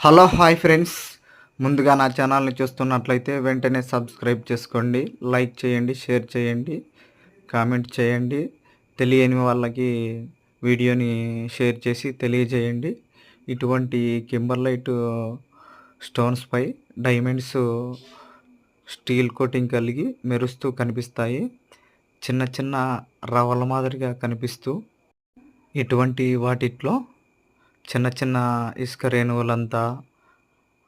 Hello hi friends. ముందుగా నా ఛానల్ని చూస్తున్నట్లయితే వెంటనే సబ్స్క్రైబ్ చేసుకోండి, లైక్ చేయండి, షేర్ చేయండి, కామెంట్ చేయండి. తెలియని వాళ్ళకి వీడియోని షేర్ చేసి తెలియజేయండి. ఇటువంటి కింబర్లైట్ స్టోన్స్పై డైమండ్స్ స్టీల్ కోటింగ్ కలిగి మెరుస్తూ కనిపిస్తాయి. చిన్న చిన్న రవ్వల మాదిరిగా కనిపిస్తూ ఇటువంటి వాటిట్లో చిన్న చిన్న ఇసుక రేణువులంతా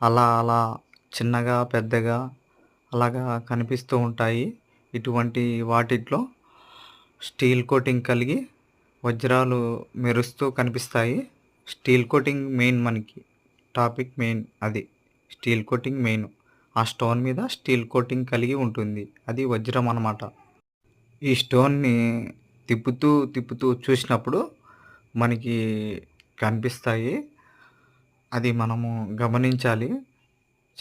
అలా అలా చిన్నగా పెద్దగా అలాగా కనిపిస్తూ ఉంటాయి. ఇటువంటి వాటిట్లో స్టీల్ కోటింగ్ కలిగి వజ్రాలు మెరుస్తూ కనిపిస్తాయి. స్టీల్ కోటింగ్ మెయిన్ మనకి టాపిక్ మెయిన్ అది. Steel coating main. ఆ స్టోన్ మీద స్టీల్ కోటింగ్ కలిగి ఉంటుంది. అది వజ్రం అన్నమాట. ఈ స్టోన్ని తిప్పుతూ తిప్పుతూ చూసినప్పుడు మనకి కనిపిస్తాయి. అది మనము గమనించాలి.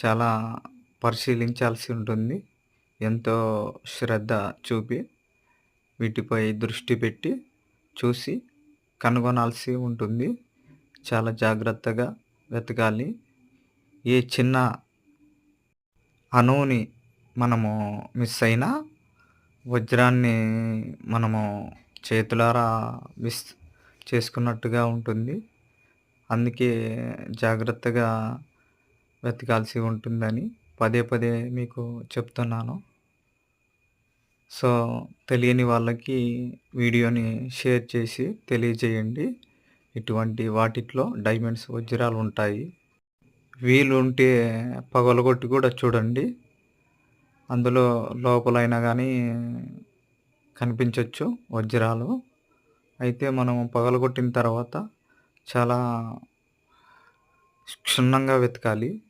చాలా పరిశీలించాల్సి ఉంటుంది. ఎంతో శ్రద్ధ చూపి వీటిపై దృష్టి పెట్టి చూసి కనుగొనాల్సి ఉంటుంది. చాలా జాగ్రత్తగా వెతకాలి. ఏ చిన్న అణువుని మనము మిస్ అయినా వజ్రాన్ని మనము చేతులారా మిస్ చేసుకున్నట్టుగా ఉంటుంది. అందుకే జాగ్రత్తగా వెతకాల్సి ఉంటుందని పదే పదే మీకు చెప్తున్నాను. సో, తెలియని వాళ్ళకి వీడియోని షేర్ చేసి తెలియజేయండి. ఇటువంటి వాటిట్లో డైమండ్స్ వజ్రాలు ఉంటాయి. వీలుంటే పగలగొట్టి కూడా చూడండి. అందులో లోపలైనా కానీ కనిపించవచ్చు వజ్రాలు. అయితే మనం పగలగొట్టిన తర్వాత చాలా క్షుణ్ణంగా వెతకాలి.